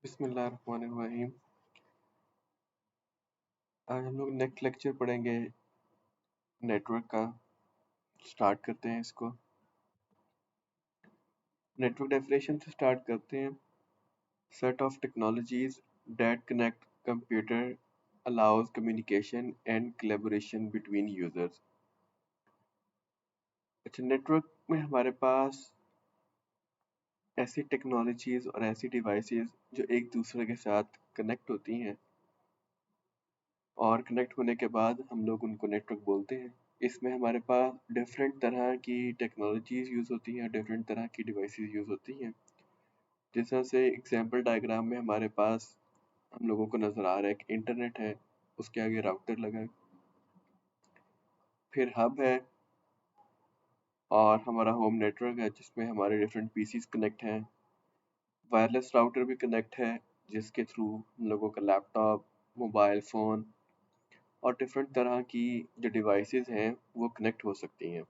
बिस्मिल्लाहिर्रहमानिर्रहीम। आज हम लोग नेक्स्ट लेक्चर पढ़ेंगे नेटवर्क का। स्टार्ट करते हैं इसको। नेटवर्क डेफिनेशन से स्टार्ट करते हैं। Set of technologies that connect computer allows communication and collaboration between users। अच्छा, नेटवर्क में हमारे पास ऐसी टेक्नोलॉजीज और ऐसी डिवाइसेस जो एक दूसरे के साथ कनेक्ट होती हैं और कनेक्ट होने के बाद हम लोग उनको नेटवर्क बोलते हैं। इसमें हमारे पास डिफरेंट तरह की टेक्नोलॉजीज यूज़ होती हैं, डिफरेंट तरह की डिवाइसेस यूज़ होती हैं। जिस तरह से एग्जांपल डायग्राम में हमारे पास हम लोगों को नज़र आ रहा है कि इंटरनेट है, उसके आगे राउटर लगा है, फिर हब है और हमारा होम नेटवर्क है जिसमें हमारे डिफरेंट पीसीज कनेक्ट हैं। वायरलेस राउटर भी कनेक्ट है जिसके थ्रू हम लोगों का लैपटॉप, मोबाइल फ़ोन और डिफरेंट तरह की जो डिवाइसेस हैं वो कनेक्ट हो सकती हैं।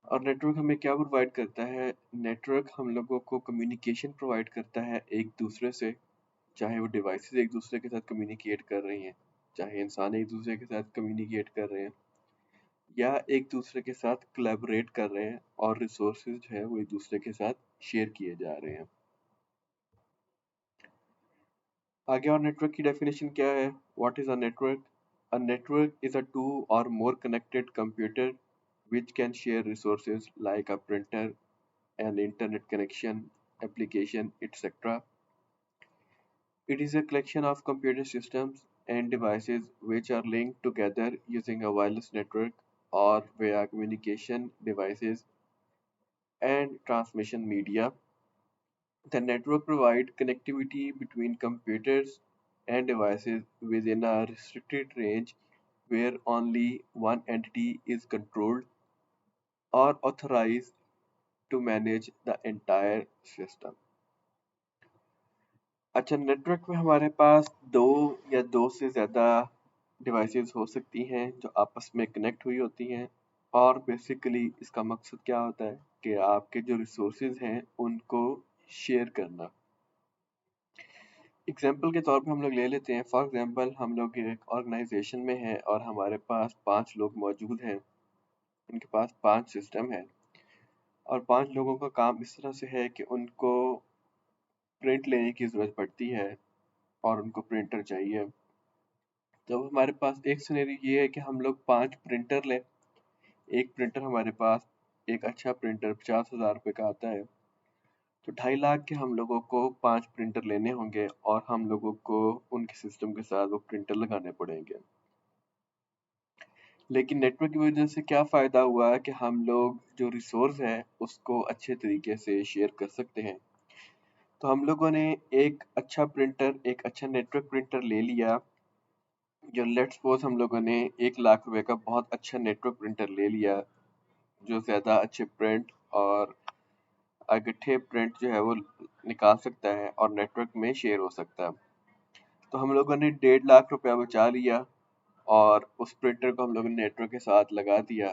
और नेटवर्क हमें क्या प्रोवाइड करता है? नेटवर्क हम लोगों को कम्युनिकेशन प्रोवाइड करता है एक दूसरे से, चाहे वो डिवाइसेस एक दूसरे के साथ कम्युनिकेट कर रही हैं, चाहे इंसान एक दूसरे के साथ कम्युनिकेट कर रहे हैं या एक दूसरे के साथ कोलैबोरेट कर रहे हैं और रिसोर्सेज जो है वो एक दूसरे के साथ शेयर किए जा रहे हैं। आगे और नेटवर्क की डेफिनेशन क्या है? What is a network? A network is a two or more connected computer which can share resources like a printer, an internet connection, application, etc. It is a collection of computer systems and devices which are linked together using a wireless network or via communication devices and transmission media. The network provides connectivity between computers and devices within a restricted range where only one entity is controlled or authorized to manage the entire system। अच्छा, network में हमारे पास दो या दो से ज़्यादा devices हो सकती हैं जो आपस में कनेक्ट हुई होती हैं। और बेसिकली इसका मकसद क्या होता है कि आपके जो रिसोर्सेज हैं उनको शेयर करना। एग्जाम्पल के तौर पे हम लोग ले लेते हैं। फॉर एग्जाम्पल, हम लोग एक ऑर्गेनाइजेशन में हैं और हमारे पास 5 लोग मौजूद हैं। उनके पास 5 सिस्टम है और 5 लोगों का काम इस तरह से है कि उनको प्रिंट लेने की ज़रूरत पड़ती है और उनको प्रिंटर चाहिए। तो हमारे पास एक सिनेरियो ये है कि हम लोग 5 प्रिंटर लें। एक प्रिंटर हमारे पास, एक अच्छा प्रिंटर 50,000 रुपये का आता है। तो 2.5 लाख के हम लोगों को 5 प्रिंटर लेने होंगे और हम लोगों को उनके सिस्टम के साथ वो प्रिंटर लगाने पड़ेंगे। लेकिन नेटवर्क की वजह से क्या फ़ायदा हुआ है कि हम लोग जो रिसोर्स है उसको अच्छे तरीके से शेयर कर सकते हैं। तो हम लोगों ने एक अच्छा प्रिंटर, एक अच्छा नेटवर्क प्रिंटर ले लिया। जो लेट्स सपोज हम लोगों ने 1 लाख रुपए का बहुत अच्छा नेटवर्क प्रिंटर ले लिया जो ज़्यादा अच्छे प्रिंट और अगट्ठे प्रिंट जो है वो निकाल सकता है और नेटवर्क में शेयर हो सकता है। तो हम लोगों ने 1.5 लाख रुपया बचा लिया और उस प्रिंटर को हम लोगों ने नेटवर्क के साथ लगा दिया।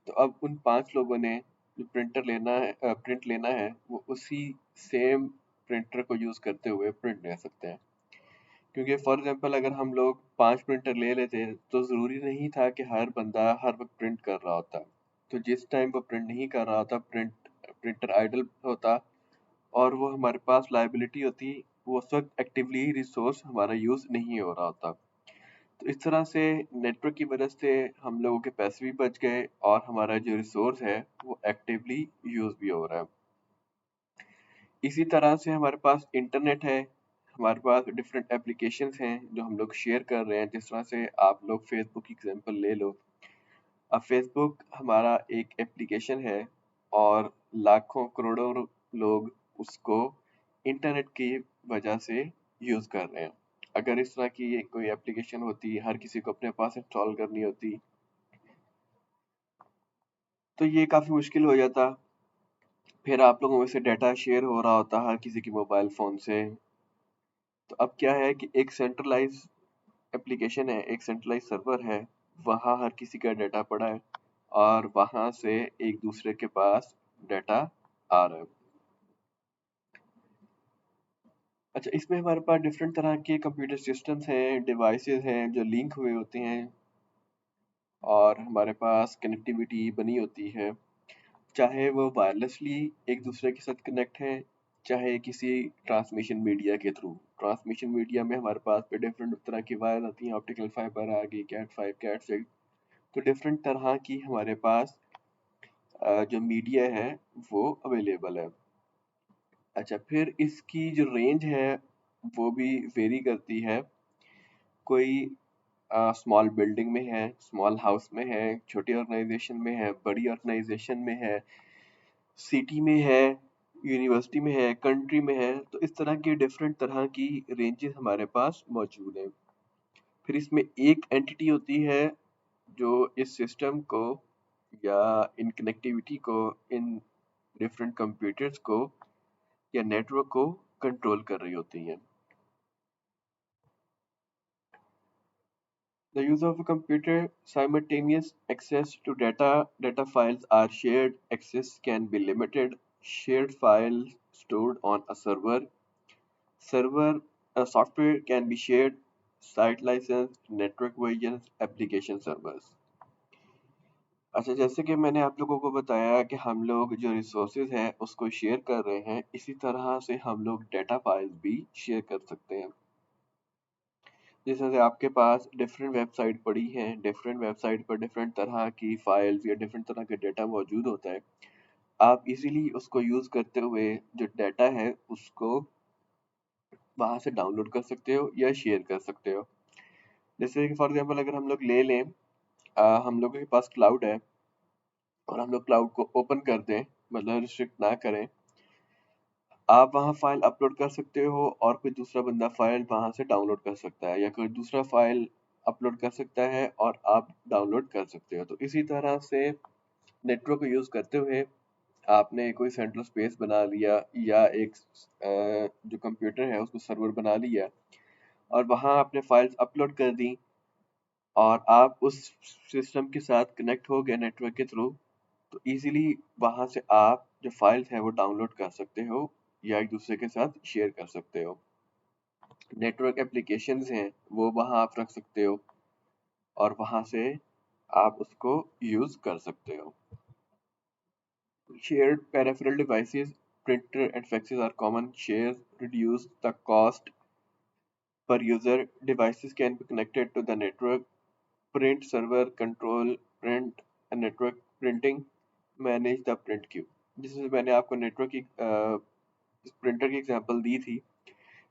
तो अब उन 5 लोगों ने जो प्रिंटर लेना है, प्रिंट लेना है, वो उसी सेम प्रिंटर को यूज़ करते हुए प्रिंट ले सकते हैं। क्योंकि फॉर एग्जांपल अगर हम लोग 5 प्रिंटर ले लेते तो ज़रूरी नहीं था कि हर बंदा हर वक्त प्रिंट कर रहा होता। तो जिस टाइम वो प्रिंट नहीं कर रहा होता, प्रिंटर आइडल होता और वो हमारे पास लायबिलिटी होती, वो उस वक्त एक्टिवली रिसोर्स हमारा यूज़ नहीं हो रहा होता। तो इस तरह से नेटवर्क की वजह से हम लोगों के पैसे भी बच गए और हमारा जो रिसोर्स है वो एक्टिवली यूज़ भी हो रहा है। इसी तरह से हमारे पास इंटरनेट है, हमारे पास डिफरेंट एप्लीकेशंस हैं जो हम लोग शेयर कर रहे हैं। जिस तरह से आप लोग फेसबुक की एग्जांपल ले लो। अब फेसबुक हमारा एक एप्लीकेशन है और लाखों करोड़ों लोग उसको इंटरनेट की वजह से यूज़ कर रहे हैं। अगर इस तरह की कोई एप्लीकेशन होती, हर किसी को अपने पास इंस्टॉल करनी होती, तो ये काफ़ी मुश्किल हो जाता। फिर आप लोगों में से डाटा शेयर हो रहा होता हर किसी के मोबाइल फ़ोन से। तो अब क्या है कि एक सेंट्रलाइज एप्लीकेशन है, एक सेंट्रलाइज सर्वर है, वहाँ हर किसी का डाटा पड़ा है और वहाँ से एक दूसरे के पास डाटा आ रहा है। अच्छा, इसमें हमारे पास डिफरेंट तरह के कंप्यूटर सिस्टम्स हैं, डिवाइसेस हैं जो लिंक हुए होते हैं और हमारे पास कनेक्टिविटी बनी होती है, चाहे वो वायरलेसली एक दूसरे के साथ कनेक्ट है, चाहे किसी ट्रांसमिशन मीडिया के थ्रू। ट्रांसमिशन मीडिया में हमारे पास पे डिफरेंट तरह की वायर आती हैं, ऑप्टिकल फाइबर आ गई, कैट 5, कैट 6। तो डिफरेंट तरह की हमारे पास जो मीडिया है वो अवेलेबल है। अच्छा, फिर इसकी जो रेंज है वो भी वेरी करती है। कोई स्मॉल बिल्डिंग में है, स्मॉल हाउस में है, छोटी ऑर्गेनाइजेशन में है, बड़ी ऑर्गेनाइजेशन में है, सिटी में है, यूनिवर्सिटी में है, कंट्री में है। तो इस तरह की डिफरेंट तरह की रेंजेस हमारे पास मौजूद है। फिर इसमें एक एंटिटी होती है जो इस सिस्टम को या इन कनेक्टिविटी को, इन डिफरेंट कंप्यूटर्स को या नेटवर्क को कंट्रोल कर रही होती है। The use of a computer simultaneous access to data files are shared access can be limited. Shared files stored on a server software can be shared, site license, network versions, application servers। अच्छा, जैसे कि मैंने आप लोगों को बताया कि हम लोग जो रिसोर्सेज हैं उसको शेयर कर रहे हैं, इसी तरह से हम लोग डेटा फाइल्स भी शेयर कर सकते हैं। जैसे से आपके पास डिफरेंट वेबसाइट पड़ी हैं, डिफरेंट वेबसाइट पर डिफरेंट तरह की फाइल्स या डिफरेंट तरह के डेटा मौजूद होता है। आप इजीली उसको यूज करते हुए जो डाटा है उसको वहां से डाउनलोड कर सकते हो या शेयर कर सकते हो। जैसे कि फॉर एग्जांपल अगर हम लोग ले लें, हम लोगों के पास क्लाउड है और हम लोग क्लाउड को ओपन कर दें, मतलब रिस्ट्रिक्ट ना करें, आप वहाँ फाइल अपलोड कर सकते हो और कोई दूसरा बंदा फाइल वहां से डाउनलोड कर सकता है, या कोई दूसरा फाइल अपलोड कर सकता है और आप डाउनलोड कर सकते हो। तो इसी तरह से नेटवर्क को यूज करते हुए आपने कोई सेंट्रल स्पेस बना लिया या एक जो कंप्यूटर है उसको सर्वर बना लिया और वहां आपने फाइल्स अपलोड कर दी और आप उस सिस्टम के साथ कनेक्ट हो गए नेटवर्क के थ्रू। तो इजीली वहां से आप जो फाइल्स है वो डाउनलोड कर सकते हो या एक दूसरे के साथ शेयर कर सकते हो। नेटवर्क एप्लीकेशंस हैं वो वहां आप रख सकते हो और वहां से आप उसको यूज कर सकते हो। Shared peripheral devices, printer and faxes are common. Shares reduce the cost per user. Devices can be connected to the network. Print server control print and network printing. Manage the print queue. जिसमें मैंने आपको network की printer की example दी थी,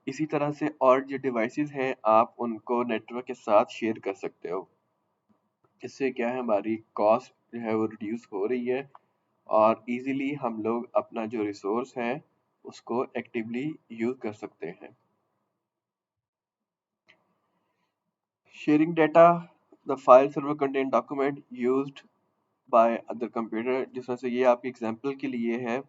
इसी तरह से और जो डिवाइसेस हैं आप उनको नेटवर्क के साथ शेयर कर सकते हो। इससे क्या है, हमारी कॉस्ट जो है वो रिड्यूस हो रही है और इजीली हम लोग अपना जो रिसोर्स है उसको एक्टिवली यूज कर सकते हैं। Sharing data, the file server contain document used by other computer. जिस तरह से ये आपकी एग्जांपल के लिए है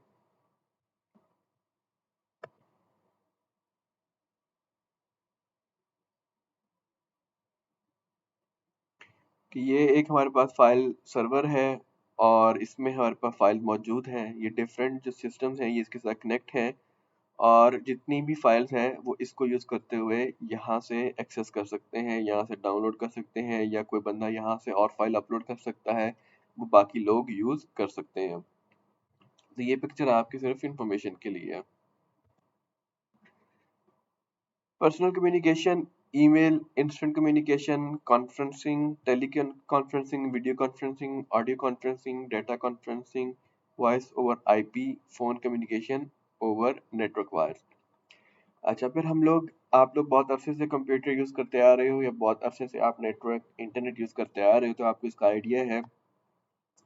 कि ये एक हमारे पास फाइल सर्वर है और इसमें हमारे पास फाइल मौजूद हैं। ये डिफरेंट जो सिस्टम्स हैं ये इसके साथ कनेक्ट हैं और जितनी भी फाइल्स हैं वो इसको यूज करते हुए यहाँ से एक्सेस कर सकते हैं, यहाँ से डाउनलोड कर सकते हैं, या कोई बंदा यहाँ से और फाइल अपलोड कर सकता है, वो बाकी लोग यूज कर सकते हैं। तो ये पिक्चर आपकी सिर्फ इंफॉर्मेशन के लिए है। Personal communication, email, instant communication, conferencing, teleconferencing, video conferencing, audio conferencing, data conferencing, voice over IP, phone communication over network wires. अच्छा, फिर आप लोग बहुत अरसे से कंप्यूटर यूज करते आ रहे हो या बहुत अरसे से आप नेटवर्क इंटरनेट यूज करते आ रहे हो, तो आपको इसका आइडिया है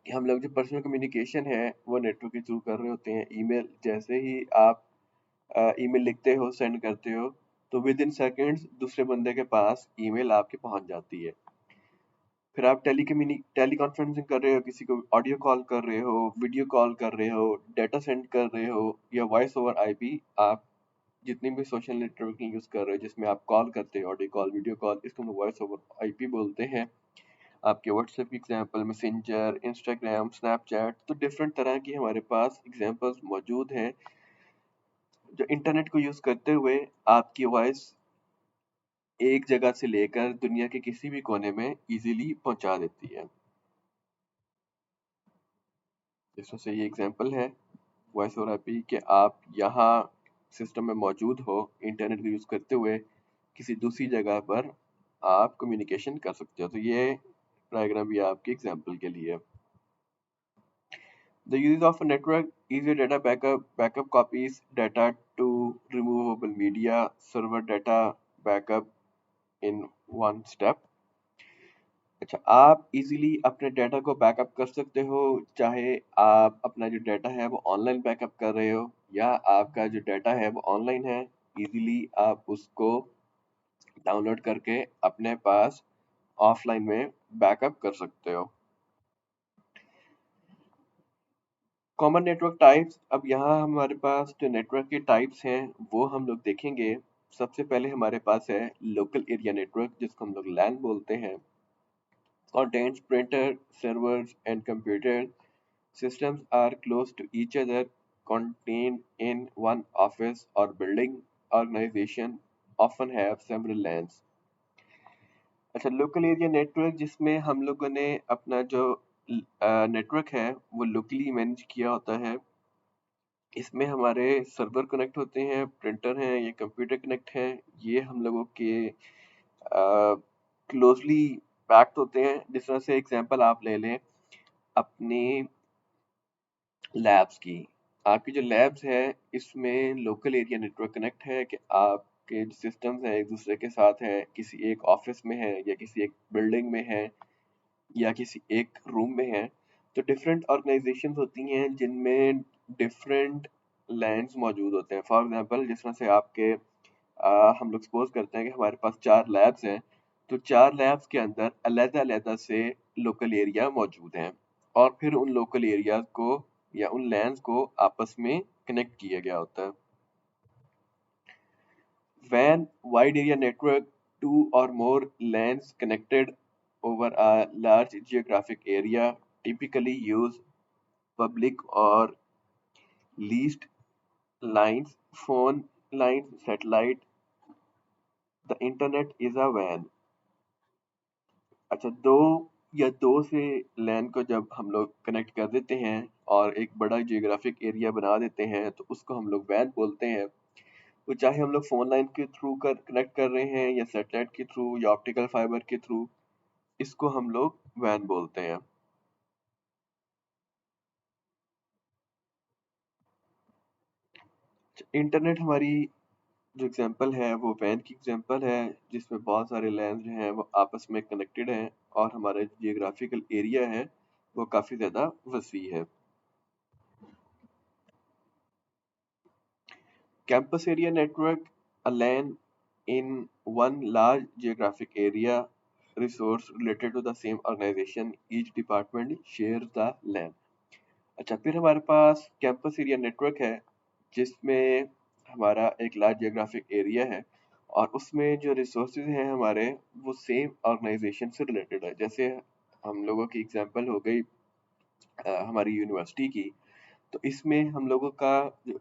कि हम लोग जो पर्सनल कम्युनिकेशन है वो नेटवर्क के थ्रू कर रहे होते हैं। ईमेल, जैसे ही आप ईमेल लिखते हो, सेंड करते हो, तो विद इन सेकेंड्स दूसरे बंदे के पास ईमेल आपके पहुंच जाती है। फिर आप टेली कॉन्फ्रेंसिंग कर रहे हो, किसी को ऑडियो कॉल कर रहे हो, वीडियो कॉल कर रहे हो, डेटा सेंड कर रहे हो, या वॉइस ओवर आईपी, आप जितनी भी सोशल नेटवर्किंग यूज कर रहे हो जिसमें आप कॉल करते हो, ऑडियो कॉल, वीडियो कॉल, इसको हम वॉइस ओवर आईपी बोलते हैं। आपके व्हाट्सएप की एग्जांपल, मैसेंजर, इंस्टाग्राम, स्नैपचैट, तो डिफरेंट तरह की हमारे पास एग्जांपल्स मौजूद हैं जो इंटरनेट को यूज करते हुए आपकी वॉइस एक जगह से लेकर दुनिया के किसी भी कोने में इजीली पहुंचा देती है। इसमें से ये एग्जांपल है वॉइस ओवर आईपी कि आप यहाँ सिस्टम में मौजूद हो, इंटरनेट को यूज करते हुए किसी दूसरी जगह पर आप कम्युनिकेशन कर सकते हो। तो ये डायग्राम भी आपके एग्जांपल के लिए। The use of a network easy data backup copies data to removable media server data backup in one step। अच्छा, आप इजीली अपने डाटा को बैकअप कर सकते हो, चाहे आप अपना जो डाटा है वो ऑनलाइन बैकअप कर रहे हो या आपका जो डाटा है वो ऑनलाइन है। इजीली आप उसको डाउनलोड करके अपने पास ऑफलाइन में बैकअप कर सकते हो। कॉमन नेटवर्क टाइप्स, अब यहाँ हमारे पास जो नेटवर्क के टाइप्स हैं वो हम लोग देखेंगे। सबसे पहले हमारे पास है लोकल एरिया नेटवर्क, जिसको हम लोग लैन बोलते हैं। Contains printer, servers, and computer systems are close to each other, contained in one office or building. Organization often have several LANs। अच्छा, लोकल एरिया नेटवर्क जिसमें हम लोगों ने अपना जो नेटवर्क है वो लोकली मैनेज किया होता है। इसमें हमारे सर्वर कनेक्ट होते हैं, प्रिंटर हैं, ये कंप्यूटर कनेक्ट हैं। ये हम लोगों के क्लोजली पैक्ड होते हैं। जिस तरह से एग्जांपल आप ले लें अपने लैब्स की। आपकी जो लैब्स है इसमें लोकल एरिया नेटवर्क कनेक्ट है कि आपके जो सिस्टम्स हैं एक दूसरे के साथ है, किसी एक ऑफिस में है या किसी एक बिल्डिंग में है या किसी एक रूम में है। तो डिफरेंट ऑर्गेनाइजेशंस होती हैं जिनमें डिफरेंट लैंड्स मौजूद होते हैं। फॉर एग्जांपल जिस तरह से आपके हम लोग सपोज करते हैं कि हमारे पास 4 लैब्स हैं, तो 4 लैब्स के अंदर अलग-अलग से लोकल एरिया मौजूद हैं और फिर उन लोकल एरियाज को या उन लैन्स को आपस में कनेक्ट किया गया होता है। WAN wide area network, 2 or more LANs connected over a large geographic area, typically use public or leased lines, phone lines, satellite। The internet is a WAN। अच्छा, दो से लैन को जब हम लोग कनेक्ट कर देते हैं और एक बड़ा जियोग्राफिक एरिया बना देते हैं तो उसको हम लोग वैन बोलते हैं। तो चाहे हम लोग फोन लाइन के थ्रू कर कनेक्ट कर रहे हैं या सैटेलाइट के थ्रू या ऑप्टिकल फाइबर के थ्रू, इसको हम लोग वैन बोलते हैं। इंटरनेट हमारी जो एग्जांपल है वो वैन की एग्जांपल है, जिसमें बहुत सारे लैन जो हैं वो आपस में कनेक्टेड हैं और हमारा जियोग्राफिकल एरिया है वो काफ़ी ज़्यादा वसी है। Campus area network, a LAN in one large geographic area, resource related to the same organization, each department shares the LAN। अच्छा, फिर हमारे पास कैंपस एरिया नेटवर्क है जिसमें हमारा एक लार्ज जियोग्राफिक एरिया है और उसमें जो रिसोर्सेज हैं हमारे वो सेम ऑर्गेनाइजेशन से रिलेटेड है। जैसे हम लोगों की एग्जांपल हो गई हमारी यूनिवर्सिटी की, तो इसमें हम लोगों का जो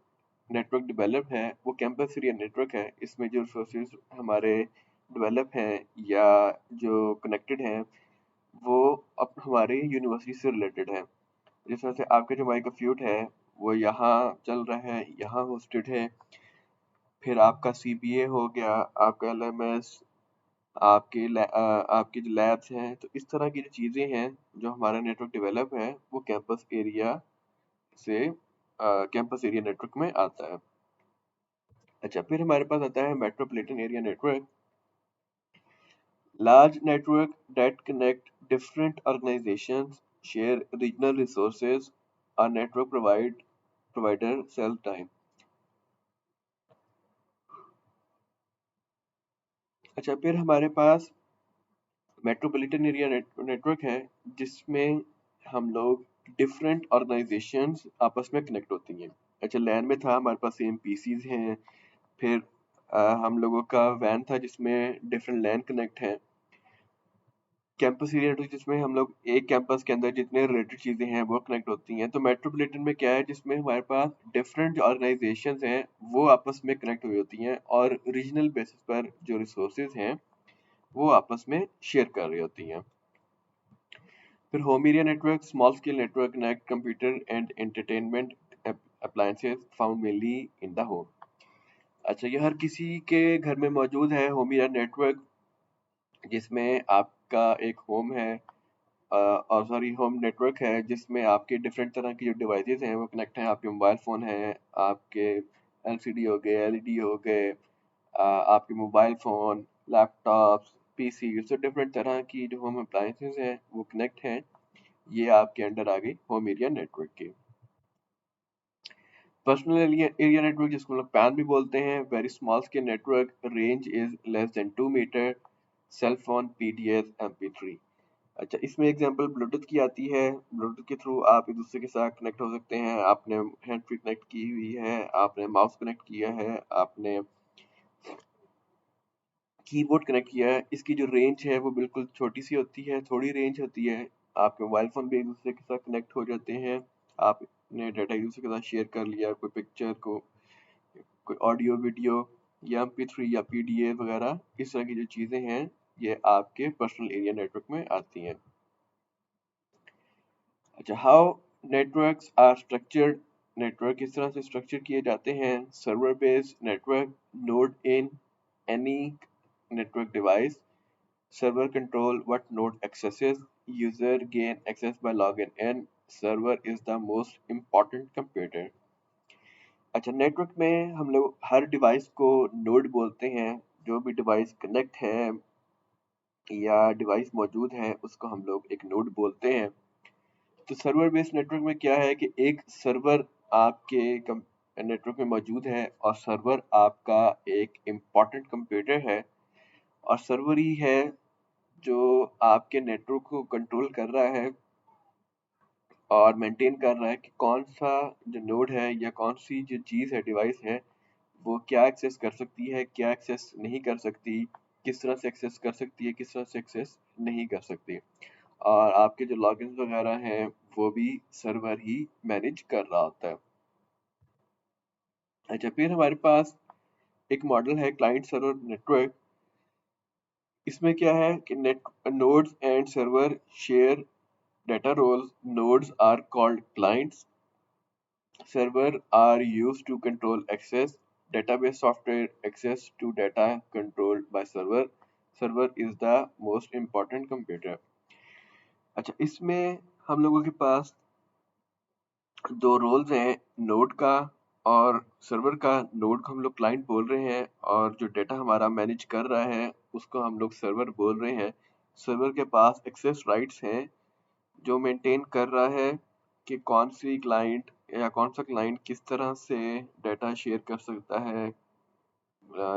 नेटवर्क डेवलप है वो कैंपस एरिया नेटवर्क है। इसमें जो रिसोर्सेज हमारे डेवलप हैं या जो कनेक्टेड हैं वो अब हमारे यूनिवर्सिटी से रिलेटेड है। जिस तरह से आपका जो माइक्रोफ्यूट है वो यहाँ चल रहा है, यहाँ होस्टेड है। फिर आपका सीपीए हो गया, आपका एलएमएस, आपके जो लैब्स हैं। तो इस तरह की जो चीज़ें हैं जो हमारा नेटवर्क डेवलप है वो से कैंपस एरिया नेटवर्क में आता है। अच्छा, फिर हमारे पास आता है metropolitan area network. Large network that connect different organizations, share regional resources, a network provider self time। अच्छा, फिर हमारे पास मेट्रोपॉलिटन एरिया नेटवर्क है जिसमें हम लोग डिफरेंट ऑर्गेनाइजेशंस आपस में कनेक्ट होती हैं। अच्छा, लैन में था हमारे पास सेम पीसीज हैं। फिर हम लोगों का वैन था जिसमें डिफरेंट लैन कनेक्ट हैं। कैंपस एरिया नेटवर्क जिसमें हम लोग एक कैंपस के अंदर जितने रिलेटेड चीजें हैं वो कनेक्ट होती हैं। तो मेट्रोपॉलिटन में क्या है, जिसमें हमारे पास डिफरेंट जो ऑर्गेनाइजेशंस हैं वो आपस में कनेक्ट हुई होती हैं और रीजनल बेसिस पर जो रिसोर्सेज हैं वो आपस में शेयर कर रही होती हैं। फिर home area network, small scale network connect computer and entertainment appliances found mainly in the home। अच्छा, ये हर किसी के घर में मौजूद है होम एरिया नेटवर्क, जिसमें आपका एक होम है और सॉरी होम नेटवर्क है जिसमें आपके डिफरेंट तरह की जो डिवाइसेस हैं वो कनेक्ट हैं। आपके मोबाइल फ़ोन हैं, आपके एलसीडी हो गए, एलईडी हो गए, आपके मोबाइल फ़ोन, लैपटॉप्स, पीसी, तो डिफरेंट तरह की जो होम अप्लायंसेस हैं वो कनेक्ट हैं। ये आपके अंडर आ गई होम एरिया नेटवर्क के। पर्सनल एरिया नेटवर्क, जिसको हम लोग पैन भी बोलते हैं, very small scale network, range is less than 2 metre, cell phone, PDAs, MP3। अच्छा, इसमें एग्जांपल ब्लूटूथ की आती है। ब्लूटूथ के थ्रू आप एक दूसरे के साथ कनेक्ट हो सकते हैं। आपने हैंड फ्री कनेक्ट की हुई है, आपने माउस कनेक्ट किया है, आपने कीबोर्ड कनेक्ट किया है। इसकी जो रेंज है वो बिल्कुल छोटी सी होती है, थोड़ी रेंज होती है। आपके मोबाइल फोन भी एक दूसरे के साथ कनेक्ट हो जाते हैं। आपने डाटा एक दूसरे के साथ शेयर कर लिया, कोई पिक्चर को, कोई ऑडियो वीडियो या MP3 या पीडीएफ वगैरह, इस तरह की जो चीजें हैं ये आपके पर्सनल एरिया नेटवर्क में आती हैं। अच्छा, how networks are structured. Network किस तरह से स्ट्रक्चर किए जाते हैं। Server based network, node in any network device, server control what node accesses, user gain access by login in, server is the most important computer। अच्छा, network में हम लोग हर डिवाइस को नोड बोलते हैं। जो भी डिवाइस कनेक्ट है या डिवाइस मौजूद है उसको हम लोग एक नोड बोलते हैं। तो सर्वर बेस्ड नेटवर्क में क्या है कि एक सर्वर आपके नेटवर्क में मौजूद है और सर्वर आपका एक इम्पॉर्टेंट कंप्यूटर है, और सर्वर ही है जो आपके नेटवर्क को कंट्रोल कर रहा है और मेंटेन कर रहा है कि कौन सा जो नोड है या कौन सी जो चीज़ है, डिवाइस है, वो क्या एक्सेस कर सकती है, क्या एक्सेस नहीं कर सकती, किस तरह से एक्सेस कर सकती है, किस तरह से एक्सेस नहीं कर सकती। और आपके जो लॉगिन्स वगैरह हैं वो भी सर्वर ही मैनेज कर रहा होता है। अच्छा, फिर हमारे पास एक मॉडल है क्लाइंट सर्वर नेटवर्क। इसमें क्या है कि net nodes and server share data roles। Nodes are called clients, server are used to control access, database software access to data controlled by server, server is the most important computer। अच्छा, इसमें हम लोगों के पास दो roles हैं, node का और server का। नोड को हम लोग क्लाइंट बोल रहे हैं और जो डेटा हमारा मैनेज कर रहा है उसको हम लोग सर्वर बोल रहे हैं। सर्वर के पास एक्सेस राइट्स हैं जो मेंटेन कर रहा है कि कौन सी क्लाइंट या कौन सा क्लाइंट किस तरह से डेटा शेयर कर सकता है,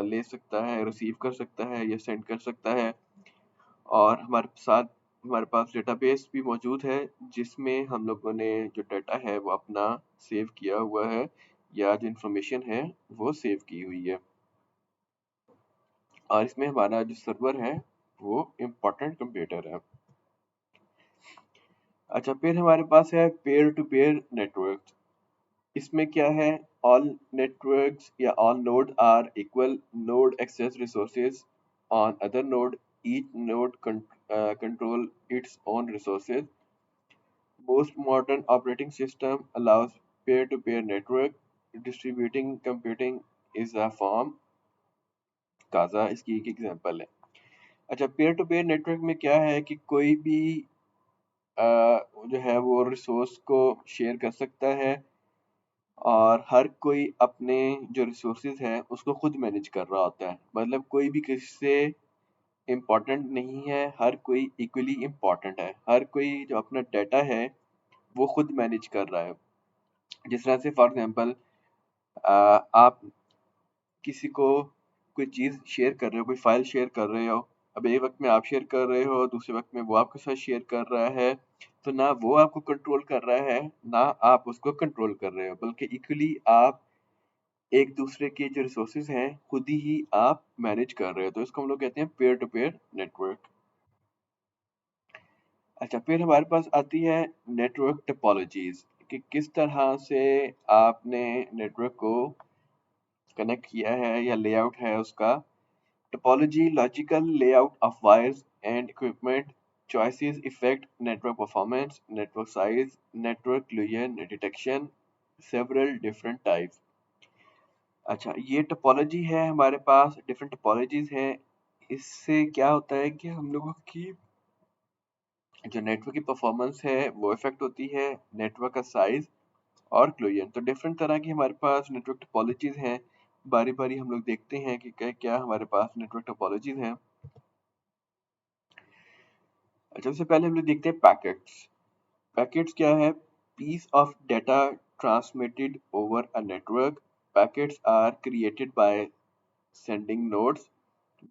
ले सकता है, रिसीव कर सकता है या सेंड कर सकता है। और हमारे पास डेटाबेस भी मौजूद है जिसमें हम लोगों ने जो डाटा है वो अपना सेव किया हुआ है या जो इंफॉर्मेशन है वो सेव की हुई है। और इसमें हमारा जो सर्वर है वो इम्पोर्टेंट कंप्यूटर है। अच्छा, फिर हमारे पास है पेयर टू पेयर नेटवर्क। इसमें क्या है, ऑल नेटवर्क्स या all node are equal, node access resources on other node, each node control its own resources। Most modern operating system allows peer-to-peer network, distributing computing is a form। Kaza इसकी एक example है। अच्छा, pair to pair network में क्या है कि कोई भी जो है वो रिसोर्स को शेयर कर सकता है और हर कोई अपने जो रिसोर्सेज हैं उसको खुद मैनेज कर रहा होता है। मतलब कोई भी किसी से इम्पोर्टेंट नहीं है, हर कोई इक्वली इम्पोर्टेंट है। हर कोई जो अपना डाटा है वो खुद मैनेज कर रहा है। जिस तरह से फॉर एग्जांपल आप किसी को कोई चीज़ शेयर कर रहे हो, कोई फाइल शेयर कर रहे हो। अब एक वक्त में आप शेयर कर रहे हो, दूसरे वक्त में वो आपके साथ शेयर कर रहा है। तो ना वो आपको कंट्रोल कर रहा है, ना आप उसको कंट्रोल कर रहे हो, बल्कि इक्वली आप एक दूसरे के जो रिसोर्सेज हैं खुद ही आप मैनेज कर रहे हो। तो इसको हम लोग कहते हैं पेयर टू पेयर नेटवर्क। अच्छा, फिर हमारे पास आती है नेटवर्क टोपोलॉजीज कि किस तरह से आपने नेटवर्क को कनेक्ट किया है या लेआउट है उसका। Topology logical layout of wires and equipment choices affect network performance, network size, network collision detection, several different types। अच्छा, ये टोपोलॉजी है हमारे पास, डिफरेंट टोपोलॉजीज हैं। इससे क्या होता है कि हम लोगों की जो नेटवर्क की परफॉर्मेंस है वो इफेक्ट होती है, नेटवर्क का साइज और क्लोजन। तो डिफरेंट तरह की हमारे पास नेटवर्क टोपोलॉजीज हैं। बारी बारी हम लोग देखते हैं कि क्या क्या हमारे पास नेटवर्क टोपोलॉजीज हैं। अच्छा, सबसे पहले हम लोग देखते हैं पैकेट्स। पैकेट्स क्या है? Piece of data transmitted over a network. Packets are created by sending nodes.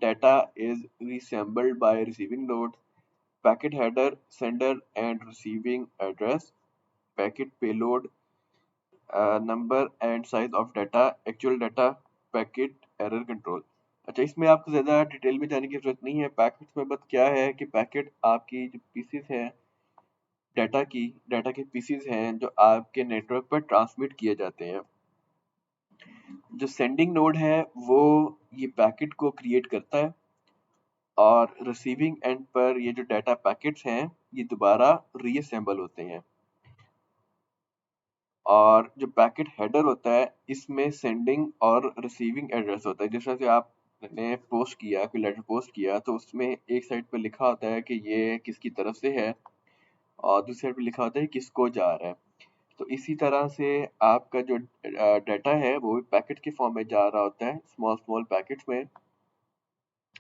Data is reassembled by receiving node, packet header, sender and receiving address, packet payload, number and size of data, actual data, packet error control। अच्छा, इसमें आपको ज़्यादा detail में जाने की ज़रूरत नहीं है। पैकेट्स में बस क्या है कि पैकेट आपकी जो पीसीज हैं डाटा के पीसीज हैं जो आपके नेटवर्क पर ट्रांसमिट किए जाते हैं। जो सेंडिंग नोड है वो ये पैकेट को क्रिएट करता है और रिसीविंग एंड पर ये जो डाटा पैकेट्स हैं ये दोबारा रीअसेंबल होते हैं। और जो पैकेट हेडर होता है इसमें सेंडिंग और रिसीविंग एड्रेस होता है। जिस तरह से आपने पोस्ट किया, कोई लेटर पोस्ट किया, तो उसमें एक साइड पर लिखा होता है कि ये किसकी तरफ से है और दूसरी साइड पे लिखा होता है किसको जा रहा है। तो इसी तरह से आपका जो डाटा है वो भी पैकेट के फॉर्म में जा रहा होता है, स्मॉल स्मॉल पैकेट्स में,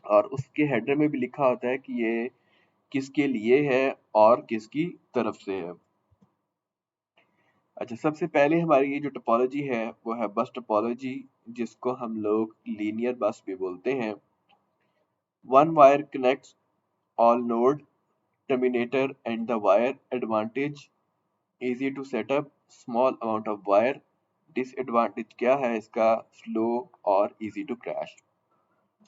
और उसके हेडर में भी लिखा होता है कि ये किसके लिए है और किसकी तरफ से है। अच्छा, सबसे पहले हमारी ये जो टोपोलॉजी है वो है बस टोपोलॉजी, जिसको हम लोग लीनियर बस भी बोलते हैं। One wire connects all node, terminator end the wire. Advantage, easy to setup, small amount of wire. Disadvantage क्या है इसका? स्लो और इजी टू क्रैश।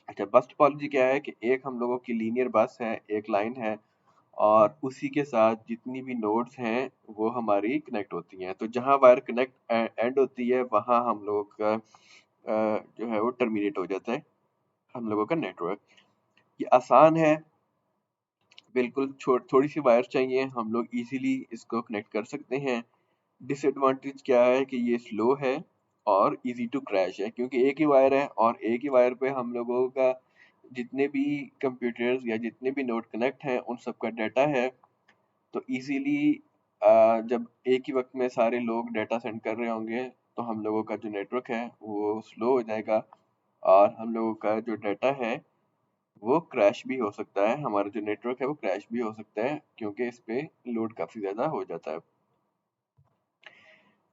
अच्छा, बस टोपोलॉजी क्या है कि एक हम लोगों की लीनियर बस है, एक लाइन है, और उसी के साथ जितनी भी नोड्स हैं वो हमारी कनेक्ट होती हैं। तो जहां वायर कनेक्ट एंड होती है वहां हम लोगों का जो है वो टर्मिनेट हो जाता है हम लोगों का नेटवर्क। ये आसान है, बिल्कुल थोड़ी सी वायर चाहिए, हम लोग इजीली इसको कनेक्ट कर सकते हैं। डिसएडवांटेज क्या है कि ये स्लो है और इजी टू क्रैश है, क्योंकि एक ही वायर है और एक ही वायर पे हम लोगों का जितने भी कंप्यूटर्स या जितने भी नोड कनेक्ट हैं उन सबका डाटा है। तो इजीली जब एक ही वक्त में सारे लोग डाटा सेंड कर रहे होंगे तो हम लोगों का जो नेटवर्क है वो स्लो हो जाएगा और हम लोगों का जो डाटा है वो क्रैश भी हो सकता है। हमारा जो नेटवर्क है वो क्रैश भी हो सकता है क्योंकि इस पे लोड काफी ज्यादा हो जाता है।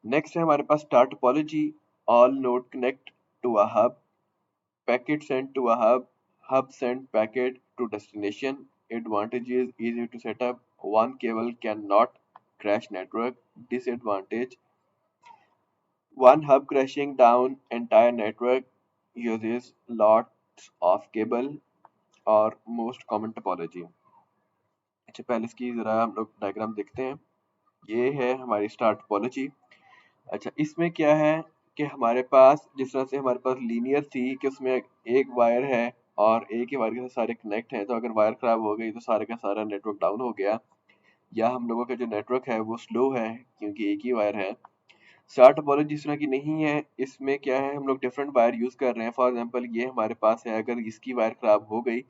नेक्स्ट है हमारे पास star topology. All node connect to a hub, packet send to a hub, hub send packet to destination। Advantage is easy to set up, one cable cannot crash network। Disadvantage, one hub crashing down entire network, uses lots of cable। और most common topology। अच्छा, पहले इसकी जरा हम लोग diagram देखते हैं। ये है हमारी स्टार टोपोलॉजी। अच्छा, इसमें क्या है कि हमारे पास जिस तरह से हमारे पास लीनियर थी कि उसमें एक वायर है और एक ही वायर के साथ सारे कनेक्ट हैं, तो अगर वायर खराब हो गई तो सारे का सारा नेटवर्क डाउन हो गया, या हम लोगों का जो नेटवर्क है वो स्लो है क्योंकि एक ही वायर है। स्टार टोपोलॉजी जिस तरह की नहीं है, इसमें क्या है हम लोग डिफरेंट वायर यूज कर रहे हैं। फॉर एग्जांपल ये हमारे पास है, अगर इसकी वायर खराब हो गई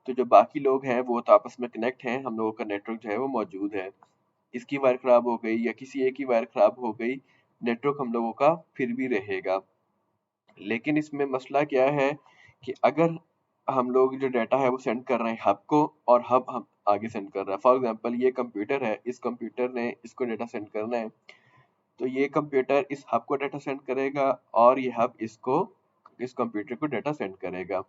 तो जो बाकी लोग हैं वो तो आपस में कनेक्ट हैं, हम लोगों का नेटवर्क जो है वो मौजूद है। इसकी वायर खराब हो गई या किसी एक की वायर खराब हो गई, नेटवर्क हम लोगों का फिर भी रहेगा। लेकिन इसमें मसला क्या है कि अगर हम लोग जो डाटा है वो सेंड कर रहे हैं हब को और हब हम आगे सेंड कर रहा है। फॉर एग्जांपल ये कंप्यूटर है, इस कंप्यूटर ने इसको डाटा सेंड करना है, तो ये कंप्यूटर इस हब को डाटा सेंड करेगा और ये हब इसको इस कंप्यूटर को डाटा सेंड करेगा।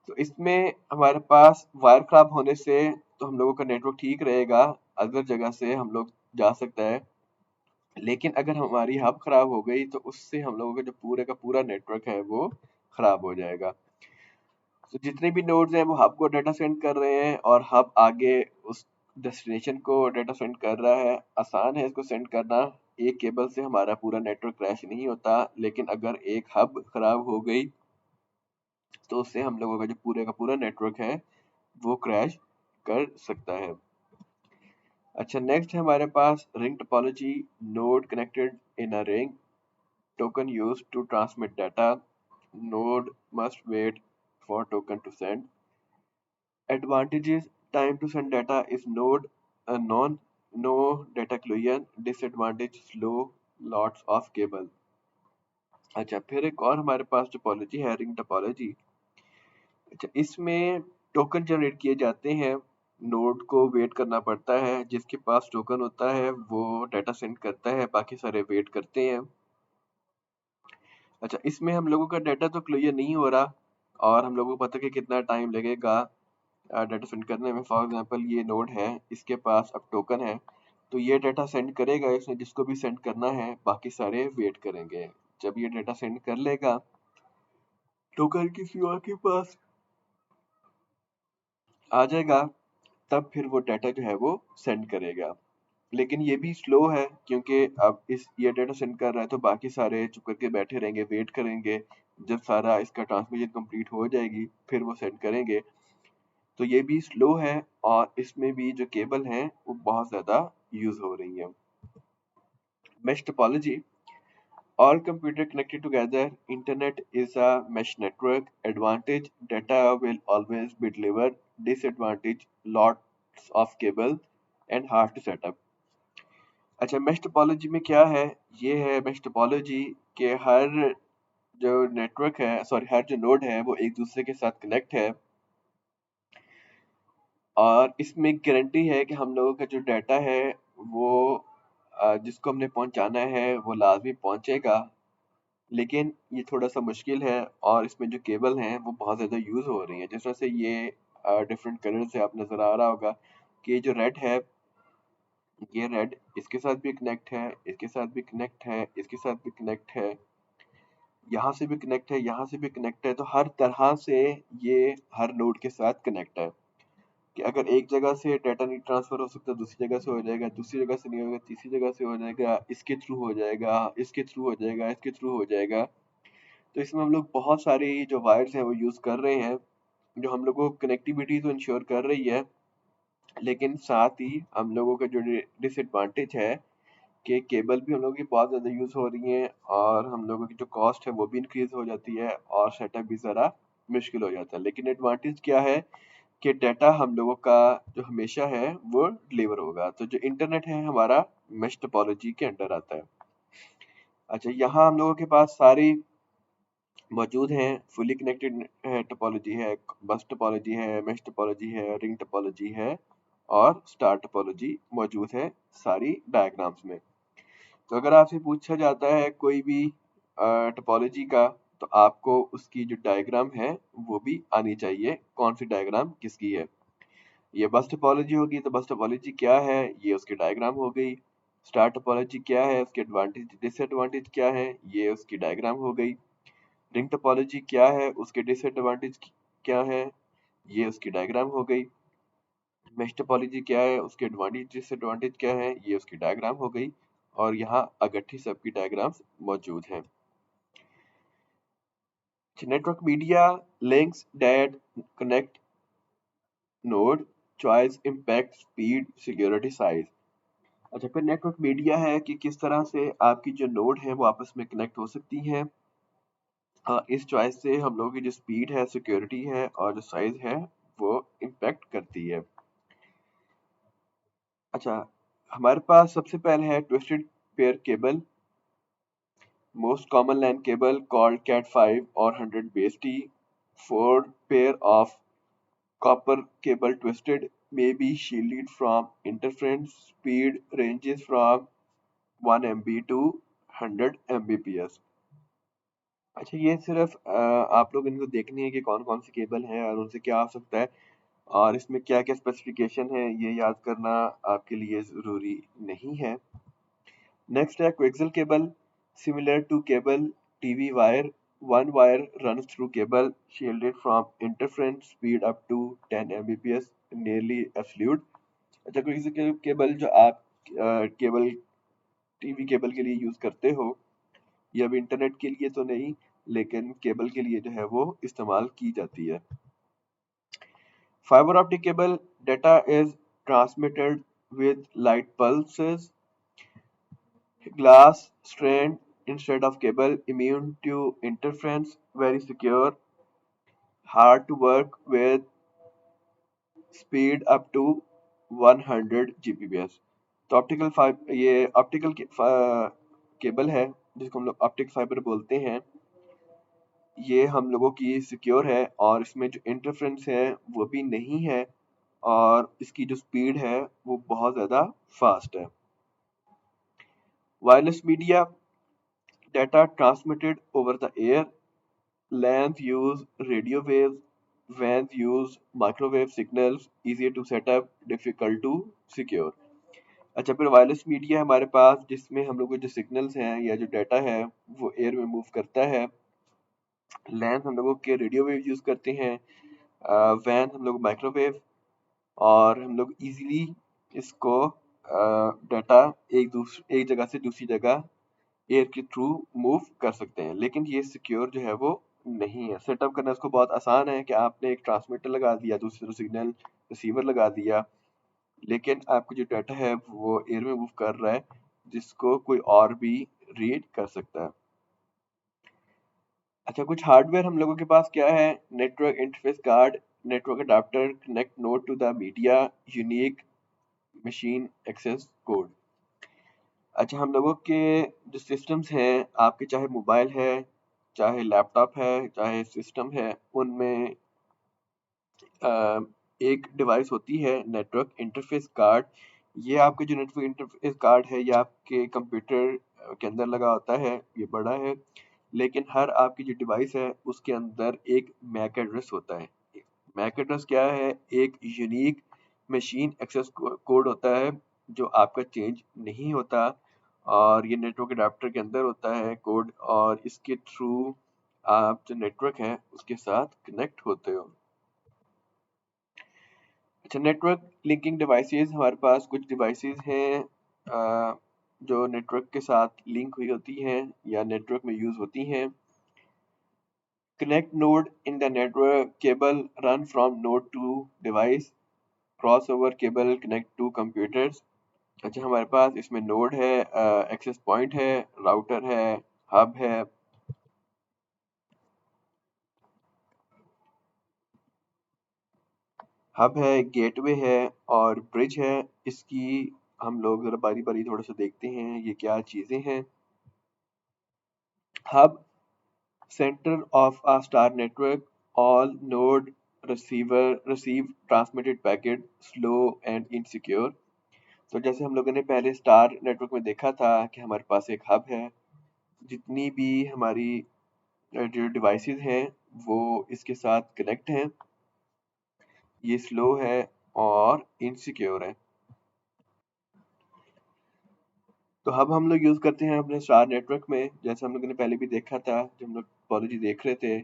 तो इसमें हमारे पास वायर खराब होने से तो हम लोगों का नेटवर्क ठीक रहेगा, अदर जगह से हम लोग जा सकता है। लेकिन अगर हमारी हब खराब हो गई तो उससे हम लोगों का जो पूरे का पूरा नेटवर्क है वो खराब हो जाएगा। तो जितने भी नोड्स हैं वो हब को डाटा सेंड कर रहे हैं और हब आगे उस डेस्टिनेशन को डाटा सेंड कर रहा है, आसान है इसको सेंड करना। एक केबल से हमारा पूरा नेटवर्क क्रैश नहीं होता, लेकिन अगर एक हब खराब हो गई तो उससे हम लोगों का जो पूरे का पूरा नेटवर्क है वो क्रैश कर सकता है। अच्छा, नेक्स्ट है हमारे पास ring topology. Node connected in a ring, token used to transmit data, node must wait for token to send. Advantages: time to send data is node unknown, no data collision. Disadvantage: slow, lots of cable. अच्छा, फिर एक और हमारे पास topology है ring topology. अच्छा, इसमें token generate किए जाते हैं, नोड को वेट करना पड़ता है, जिसके पास टोकन होता है वो डाटा सेंड करता है, बाकी सारे वेट करते हैं। अच्छा, इसमें हम लोगों का डाटा तो क्लियर नहीं हो रहा और हम लोगों को पता है कि कितना टाइम लगेगा डाटा सेंड करने में। फॉर एग्जांपल ये नोड है, इसके पास अब टोकन है, तो ये डाटा सेंड करेगा, इसने जिसको भी सेंड करना है, बाकी सारे वेट करेंगे। जब ये डाटा सेंड कर लेगा, टोकन किसी और के पास आ जाएगा, तब फिर वो डाटा जो है वो सेंड करेगा। लेकिन ये भी स्लो है, क्योंकि अब इस ये डाटा सेंड कर रहा है तो बाकी सारे चुप करके बैठे रहेंगे, वेट करेंगे। जब सारा इसका ट्रांसमिशन कंप्लीट हो जाएगी फिर वो सेंड करेंगे। तो ये भी स्लो है और इसमें भी जो केबल हैं वो बहुत ज़्यादा यूज़ हो रही हैं। Mesh topology: all computer connected together. Internet is a mesh network. Advantage: data will always be delivered. Disadvantage: lots of cable and hard to set up. अच्छा, mesh topology में क्या है? ये है mesh topology के हर जो नेटवर्क है, sorry, हर जो नोड है वो एक दूसरे के साथ कनेक्ट है और इसमें गारंटी है कि हम लोगों का जो डाटा है वो जिसको हमने पहुंचाना है वो लाजमी पहुंचेगा। लेकिन ये थोड़ा सा मुश्किल है और इसमें जो केबल हैं वो बहुत ज़्यादा यूज़ हो रही हैं। जिस तरह से ये डिफरेंट कलर से आप नज़र आ रहा होगा कि ये जो रेड है, ये रेड इसके साथ भी कनेक्ट है, इसके साथ भी कनेक्ट है, इसके साथ भी कनेक्ट है, यहाँ से भी कनेक्ट है, यहाँ से भी कनेक्ट है। तो हर तरह से ये हर नोड के साथ कनेक्ट है कि अगर एक जगह से डाटा नहीं ट्रांसफर हो सकता दूसरी जगह से हो जाएगा, दूसरी जगह से नहीं होगा तीसरी जगह से हो जाएगा, इसके थ्रू हो जाएगा, इसके थ्रू हो जाएगा, इसके थ्रू हो जाएगा। तो इसमें हम लोग बहुत सारी जो वायर्स हैं वो यूज़ कर रहे हैं, जो हम लोगों को कनेक्टिविटी तो इंश्योर कर रही है, लेकिन साथ ही हम लोगों का जो डिसएडवांटेज है कि केबल भी हम लोगों की बहुत ज़्यादा यूज़ हो रही है और हम लोगों की जो कॉस्ट है वो भी इंक्रीज हो जाती है और सेटअप भी ज़रा मुश्किल हो जाता है। लेकिन एडवांटेज क्या है कि डाटा हम लोगों का जो हमेशा है वो डिलीवर होगा। तो जो इंटरनेट है हमारा मेश टोपोलॉजी के अंडर आता है। अच्छा, यहाँ हम लोगों के पास सारी मौजूद हैं, फुली कनेक्टेड है टोपोलॉजी है, बस टोपोलॉजी है, मेश टोपोलॉजी है, रिंग टोपोलॉजी है और स्टार टोपोलॉजी मौजूद है सारी डायग्राम्स में। तो अगर आपसे पूछा जाता है कोई भी टोपोलॉजी का, तो आपको उसकी जो डायग्राम है वो भी आनी चाहिए, कौन सी डायग्राम किसकी है। ये बस टोपोलॉजी होगी तो बस टोपोलॉजी क्या है ये उसकी डायग्राम हो गई। स्टार टोपोलॉजी क्या है, उसके एडवांटेज डिसएडवांटेज क्या है, ये उसकी डायग्राम हो गई। रिंग टोपोलॉजी क्या है, उसके डिसएडवांटेज क्या है, ये उसकी डायग्राम हो गई। मेश टोपोलॉजी क्या है, उसके एडवांटेज डिसएडवांटेज क्या है, ये उसकी डायग्राम हो गई। और यहाँ अगट्ठी सबकी डायग्राम्स मौजूद हैं। Network media links that connect node, choice, impact, speed, security, size. अच्छा, फिर नेटवर्क मीडिया है कि किस तरह से आपकी जो नोड है वो आपस में कनेक्ट हो सकती हैं। इस चॉइस से हम लोगों की जो स्पीड है, सिक्योरिटी है और जो साइज है वो इम्पैक्ट करती है। अच्छा, हमारे पास सबसे पहले है twisted pair cable. Most common LAN cable called cat 5 और 100 base T. 4 pair of copper cable twisted may be shielded from interference. Speed ranges from 1 MB to 100 Mbps. अच्छा, ये सिर्फ आप लोग इनको देखनी है कि कौन कौन सी केबल हैं और उनसे क्या आ सकता है और इसमें क्या क्या स्पेसिफिकेशन है, ये याद करना आपके लिए ज़रूरी नहीं है। नेक्स्ट है coaxial cable, similar to cable TV wire, one wire runs through cable shielded from interference, speed up to 10 Mbps, nearly absolute. अच्छा, कोई सी केबल जो आप केबल टीवी केबल के लिए यूज करते हो, ये अब इंटरनेट के लिए तो नहीं, लेकिन केबल के लिए जो है वो इस्तेमाल की जाती है। Fibre optic cable data is transmitted with light pulses, glass strand instead of cable, immune to interference, very secure, hard to work with, speed up to 100 Gbps। तो ये ऑप्टिकल केबल है जिसको हम लोग ऑप्टिक फाइबर बोलते हैं। ये हम लोगों की सिक्योर है और इसमें जो इंटरफ्रेंस है वो भी नहीं है, और इसकी जो स्पीड है वो बहुत ज़्यादा फास्ट है। Wireless media data transmitted over the air, LANs use radio waves, WANs use microwave signals, easier to set up, difficult to secure। अच्छा, फिर वायरलेस मीडिया हमारे पास जिसमें हम लोग को जो सिग्नल्स हैं या जो डाटा है वो एयर में मूव करता है। लैंस हम लोगों के रेडियो वेव यूज करते हैं। वैन हम लोग माइक्रोवेव, और हम लोग इजीली इसको डाटा एक जगह से दूसरी जगह एयर के थ्रू मूव कर सकते हैं, लेकिन ये सिक्योर जो है वो नहीं है। सेटअप करना इसको बहुत आसान है कि आपने एक ट्रांसमीटर लगा दिया, दूसरी तरफ सिग्नल रिसीवर लगा दिया, लेकिन आपका जो डाटा है वो एयर में मूव कर रहा है, जिसको कोई और भी रीड कर सकता है। अच्छा, कुछ हार्डवेयर हम लोगों के पास क्या है? Network interface card, network adapter, connect node to the media, unique machine access code. अच्छा, हम लोगों के जो सिस्टम्स हैं, आपके चाहे मोबाइल है, चाहे लैपटॉप है, चाहे सिस्टम है, उनमें एक डिवाइस होती है नेटवर्क इंटरफेस कार्ड। ये आपके जो नेटवर्क इंटरफेस कार्ड है ये आपके कंप्यूटर के अंदर लगा होता है, ये बड़ा है, लेकिन हर आपकी जो डिवाइस है उसके अंदर एक मैक एड्रेस होता है। मैक एड्रेस क्या है? एक यूनिक मशीन एक्सेस कोड होता है जो आपका चेंज नहीं होता, और ये नेटवर्क अडाप्टर के अंदर होता है कोड, और इसके थ्रू आप जो नेटवर्क है उसके साथ कनेक्ट होते हो। अच्छा, नेटवर्क लिंकिंग डिवाइसेस, हमारे पास कुछ डिवाइसेस हैं जो नेटवर्क के साथ लिंक हुई होती हैं या नेटवर्क में यूज होती हैं। Connect node in the network cable run from node to device, crossover cable connect to computers. अच्छा, हमारे पास इसमें नोड है, एक्सेस पॉइंट है, राउटर है, हब है। हब है, गेटवे है और ब्रिज है। इसकी हम लोग जरा बारी बारी थोड़ा सा देखते हैं ये क्या चीजें हैं। Hub, center of a star network, all node receive transmitted packet slow and insecure। तो जैसे हम लोगों ने पहले स्टार नेटवर्क में देखा था कि हमारे पास एक हब है, जितनी भी हमारी जो डिवाइसेस हैं वो इसके साथ कनेक्ट हैं, ये स्लो है और इनसिक्योर है। तो हब हम लोग यूज करते हैं अपने स्टार नेटवर्क में, जैसे हम लोगों ने पहले भी देखा था जब हम लोग टोपोलॉजी देख रहे थे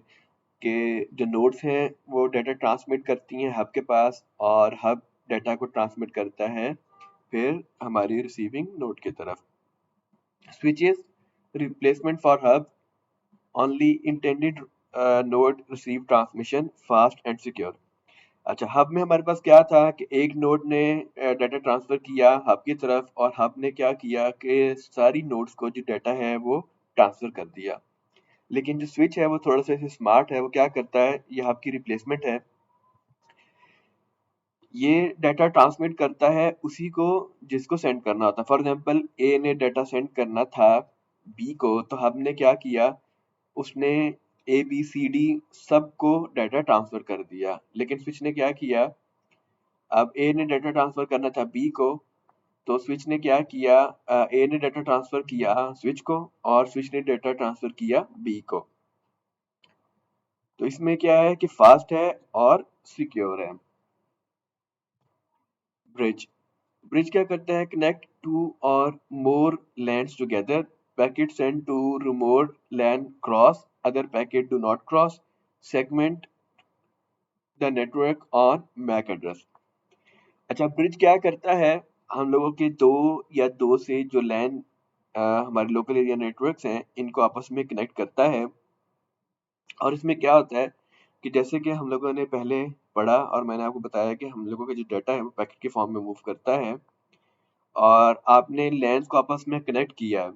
कि जो नोड्स हैं वो डाटा ट्रांसमिट करती हैं हब के पास, और हब डाटा को ट्रांसमिट करता है फिर हमारी रिसीविंग नोड की तरफ। Switches, replacement for hub, only intended node receive transmission fast and secure. अच्छा, हब में हमारे पास क्या था कि एक नोड ने डाटा ट्रांसफर किया हब की तरफ, और हब ने क्या किया कि सारी नोड्स को जो डाटा है वो ट्रांसफर कर दिया। लेकिन जो स्विच है वो थोड़ा सा स्मार्ट है, वो क्या करता है, ये हब की रिप्लेसमेंट है, ये डाटा ट्रांसमिट करता है उसी को जिसको सेंड करना होता है। फॉर एग्जांपल, ए ने डाटा सेंड करना था बी को, तो हब ने क्या किया, उसने ए बी सी डी सबको डाटा ट्रांसफर कर दिया। लेकिन स्विच ने क्या किया, अब ए ने डाटा ट्रांसफर करना था बी को, तो स्विच ने क्या किया, ए ने डाटा ट्रांसफर किया स्विच को, और स्विच ने डाटा ट्रांसफर किया बी को। तो इसमें क्या है कि फास्ट है और सिक्योर है। ब्रिज, ब्रिज क्या करता है, connect two or more LANs together, packet send to remote LAN cross, other packet do not cross, segment the network on MAC address. अच्छा, ब्रिज क्या करता है, हम लोगों के दो या दो से जो लैन हमारे लोकल एरिया नेटवर्क्स हैं इनको आपस में कनेक्ट करता है। और इसमें क्या होता है कि जैसे कि हम लोगों ने पहले पढ़ा और मैंने आपको बताया कि हम लोगों का जो डाटा है वो पैकेट के फॉर्म में मूव करता है और आपने लैन्स को आपस में कनेक्ट किया है।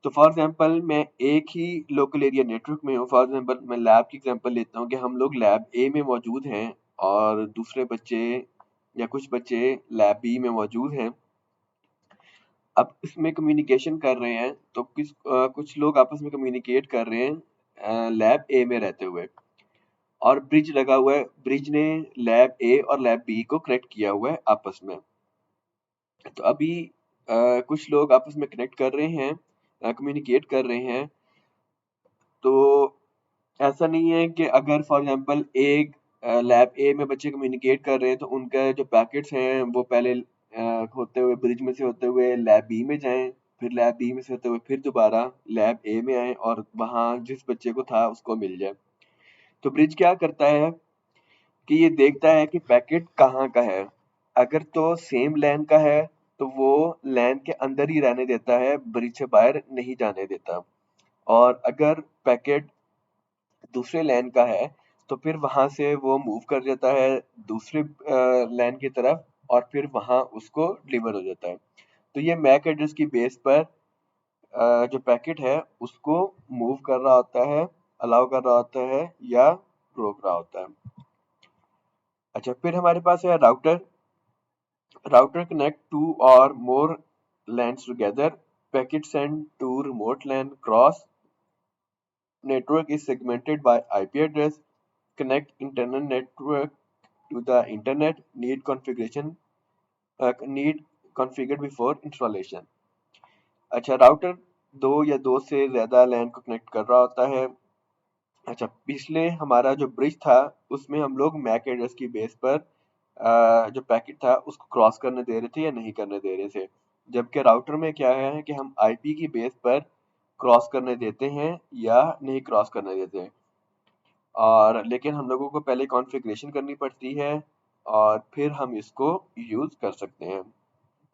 तो फॉर एग्जांपल मैं एक ही लोकल एरिया नेटवर्क में हूँ। फॉर एग्जांपल मैं लैब की एग्जांपल लेता हूँ कि हम लोग लैब ए में मौजूद हैं और दूसरे बच्चे या कुछ बच्चे लैब बी में मौजूद हैं। अब इसमें कम्युनिकेशन कर रहे हैं तो कुछ लोग आपस में कम्युनिकेट कर रहे हैं लैब ए में रहते हुए, और ब्रिज लगा हुआ है। ब्रिज ने लैब ए और लैब बी को कनेक्ट किया हुआ है आपस में। तो अभी कुछ लोग आपस में कनेक्ट कर रहे हैं, कम्युनिकेट कर रहे हैं। तो ऐसा नहीं है कि अगर फॉर एग्जांपल एक लैब ए में बच्चे कम्युनिकेट कर रहे हैं तो उनका जो पैकेट्स हैं वो पहले होते हुए ब्रिज में से होते हुए लैब बी में जाएं, फिर लैब बी में से होते हुए फिर दोबारा लैब ए में आए और वहां जिस बच्चे को था उसको मिल जाए। तो ब्रिज क्या करता है कि ये देखता है कि पैकेट कहाँ का है। अगर तो सेम लैन का है तो वो लैन के अंदर ही रहने देता है, ब्रिज से बाहर नहीं जाने देता। और अगर पैकेट दूसरे लैन का है तो फिर वहां से वो मूव कर जाता है दूसरे लैन की तरफ और फिर वहां उसको डिलीवर हो जाता है। तो ये मैक एड्रेस की बेस पर जो पैकेट है उसको मूव कर रहा होता है, अलाउ कर रहा होता है या रोक रहा होता है। अच्छा, फिर हमारे पास है router. Router connect two or more LANs together. Packet sent to remote LAN. Cross network is segmented by IP address. Connect internal network to the internet. Need configured before installation. अच्छा, राउटर दो या दो से ज्यादा लैन को connect कर रहा होता है। अच्छा, पिछले हमारा जो ब्रिज था उसमें हम लोग मैक एड्रेस की बेस पर जो पैकेट था उसको क्रॉस करने दे रहे थे या नहीं करने दे रहे थे। जबकि राउटर में क्या है कि हम आईपी की बेस पर क्रॉस करने देते हैं या नहीं क्रॉस करने देते हैं। और लेकिन हम लोगों को पहले कॉन्फ़िगरेशन करनी पड़ती है और फिर हम इसको यूज़ कर सकते हैं।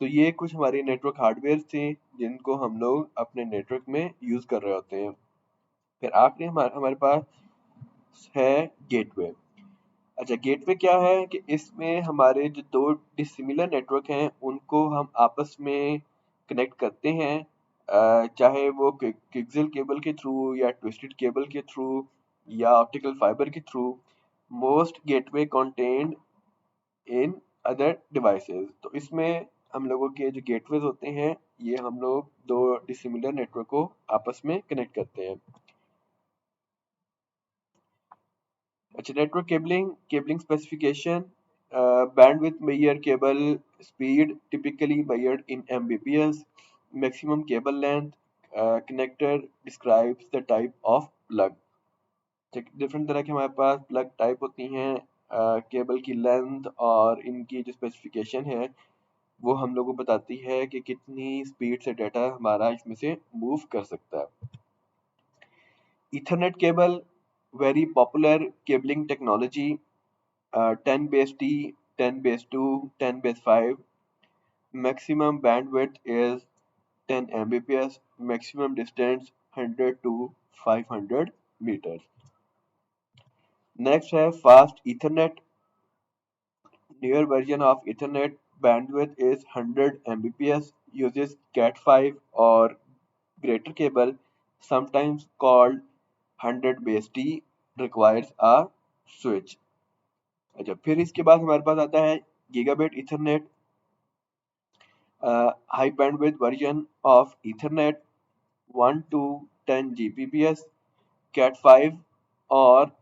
तो ये कुछ हमारे नेटवर्क हार्डवेयर थे जिनको हम लोग अपने नेटवर्क में यूज़ कर रहे होते हैं। फिर आखिरी हमारे हमारे पास है गेटवे। अच्छा, गेटवे क्या है कि इसमें हमारे जो दो डिसिमिलर नेटवर्क हैं उनको हम आपस में कनेक्ट करते हैं, चाहे वो कोएक्सियल केबल के थ्रू या ट्विस्टेड केबल के थ्रू या ऑप्टिकल फाइबर के through. Most gateway contained in other devices. तो इसमें हम लोगों के जो गेटवेज होते हैं ये हम लोग दो डिसिमिलर नेटवर्क को आपस में कनेक्ट करते हैं। अच्छा, network cabling specification. Bandwidth measure cable speed typically measured in Mbps. Maximum cable length. Connector describes the type of plug. Different तरह के हमारे पास प्लग टाइप होती हैं। केबल की लेंथ और इनकी जो स्पेसिफिकेशन है वो हम लोगों को बताती है कि कितनी स्पीड से डाटा हमारा इसमें से मूव कर सकता है। Ethernet cable, very popular cabling technology. 10 base T, 10 base 2, 10 base 5. Maximum bandwidth is 10 Mbps. Maximum distance 100 to 500 meters. Next है fast Ethernet. Newer version of Ethernet bandwidth is 100 Mbps. Uses Cat5 or greater cable, sometimes called 100 base T. Requires a switch. अच्छा, फिर इसके बाद हमारे पास आता है gigabit Ethernet. High bandwidth version of Ethernet 1 to 10 Gbps, Cat5 और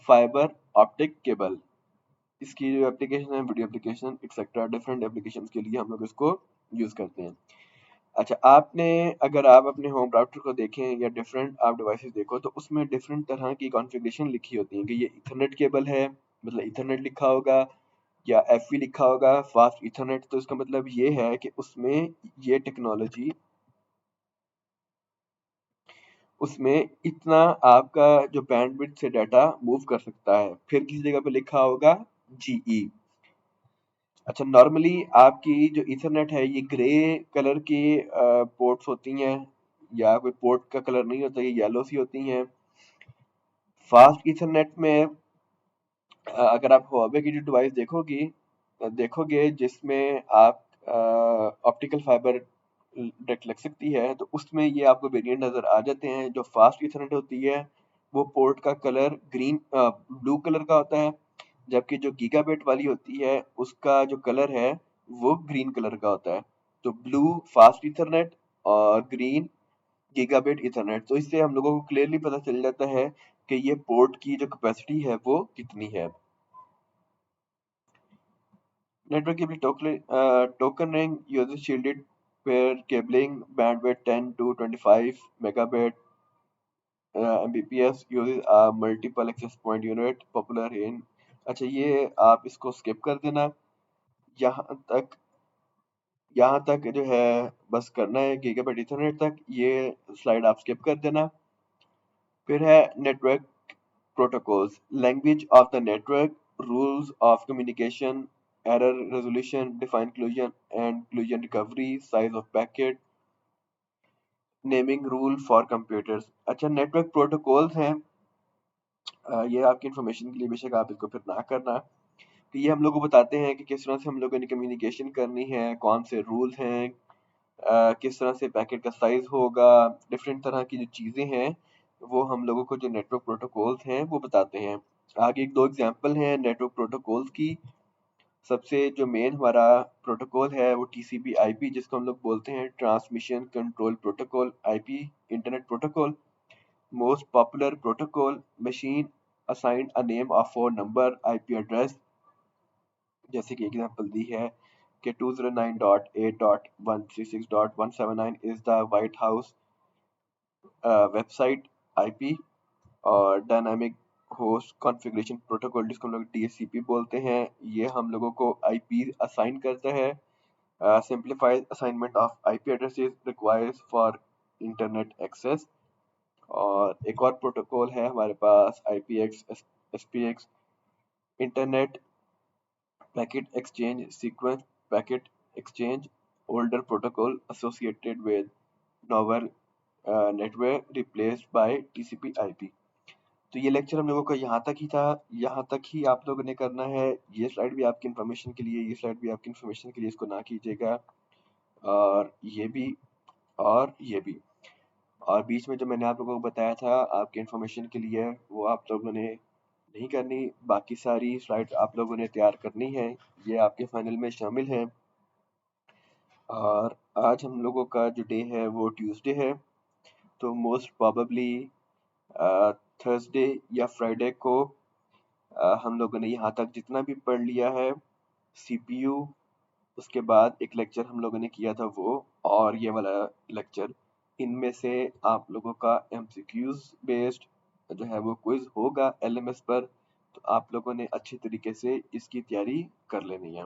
fibre optic cable. इसकी जो एप्लीकेशन है video application etcetera different application के लिए हम लोग इसको यूज करते हैं। अच्छा, आपने अगर आप अपने होम राउटर को देखें या डिफरेंट आप डिवाइसेस देखो तो उसमें डिफरेंट तरह की कॉन्फ़िगरेशन लिखी होती है कि ये ईथरनेट केबल है, मतलब ईथरनेट लिखा होगा, या एफवी लिखा होगा फास्ट ईथरनेट। तो इसका मतलब ये है कि उसमें ये टेक्नोलॉजी उसमें इतना आपका जो बैंडविड्थ से डाटा मूव कर सकता है। फिर किसी जगह पे लिखा होगा जीई। अच्छा, नॉर्मली आपकी जो ईथरनेट है ये ग्रे कलर की पोर्ट्स होती हैं, या कोई पोर्ट का कलर नहीं होता, ये येलो सी होती हैं। फास्ट ईथरनेट में अगर आप हुआवे की जो डिवाइस देखोगे जिसमें आप ऑप्टिकल फाइबर डायरेक्ट लग सकती है, तो उसमें ये आपको वेरिएंट नजर आ जाते हैं। जो फास्ट ईथरनेट होती है वो पोर्ट का कलर ब्लू कलर का होता है, जबकि जो गीगाबिट वाली होती है उसका जो कलर है वो ग्रीन कलर का होता है। तो ब्लू फास्ट ईथरनेट और ग्रीन गीगाबिट ईथरनेट। तो इससे हम लोगों को क्लियरली पता चल जाता है कि ये पोर्ट की जो कैपेसिटी है वो कितनी है। Network cable token ring uses shielded pair cabling, bandwidth 10 to 25 megabit, Mbps, uses a multiple access point unit, popular in। अच्छा, ये आप इसको skip कर देना। यहाँ तक यहाँ तक जो है बस करना है गीगाबाइट इथरनेट तक, ये स्लाइड आप skip कर देना। फिर है network protocols, language of the network, rules of communication, error resolution, define collision and collision recovery, size of packet, naming rule for computers। अच्छा, नेटवर्क प्रोटोकॉल्स हैं, ये आपकी इंफॉर्मेशन के लिए, बेशक आप इसको फिर ना करना। तो ये हम लोग को बताते हैं कि किस तरह से हम लोगों ने कम्युनिकेशन करनी है, कौन से रूल्स हैं, किस तरह से पैकेट का साइज होगा, डिफरेंट तरह की जो चीज़ें हैं वो हम लोगों को जो नेटवर्क प्रोटोकॉल्स हैं वो बताते हैं। आगे एक दो एग्जांपल हैं नेटवर्क प्रोटोकॉल्स की। सबसे जो मेन हमारा प्रोटोकॉल है वो टीसीपी आईपी, जिसको हम लोग बोलते हैं transmission control protocol, IP internet protocol. Most popular protocol, machine assigned a name of phone number, IP address. जैसे कि एग्जांपल दी है कि 209.8.136.179 is the white house website IP. और डायनामिक होस्ट कॉन्फ़िगरेशन प्रोटोकॉल, जिसको हम लोग डीएचसीपी बोलते हैं, ये हम लोगों को आईपी असाइन करता है। Simplified assignment of IP addresses requires for internet access. और एक और प्रोटोकॉल है हमारे पास IPX SPX, internet packet exchange sequence packet exchange, older protocol associated with novel network replaced by TCP IP। तो ये लेक्चर हम लोगों का यहाँ तक ही था, यहाँ तक ही आप लोगों ने करना है। ये स्लाइड भी आपकी इन्फॉर्मेशन के लिए, ये स्लाइड भी आपकी इन्फॉर्मेशन के लिए, इसको ना कीजिएगा। और ये भी, और ये भी, और बीच में जो मैंने आप लोगों को बताया था आपके इन्फॉर्मेशन के लिए वो आप लोगों ने नहीं करनी। बाकी सारी स्लाइड आप लोगों ने तैयार करनी है, ये आपके फाइनल में शामिल है। और आज हम लोगों का जो डे है वो ट्यूसडे है, तो मोस्ट प्रोबेबली थर्सडे या फ्राइडे को हम लोगों ने यहाँ तक जितना भी पढ़ लिया है सीपीयू, उसके बाद एक लेक्चर हम लोगों ने किया था वो, और ये वाला लेक्चर, इनमें से आप लोगों का एमसीक्यूज बेस्ड जो है वो क्विज होगा एलएमएस पर। तो आप लोगों ने अच्छे तरीके से इसकी तैयारी कर लेनी है।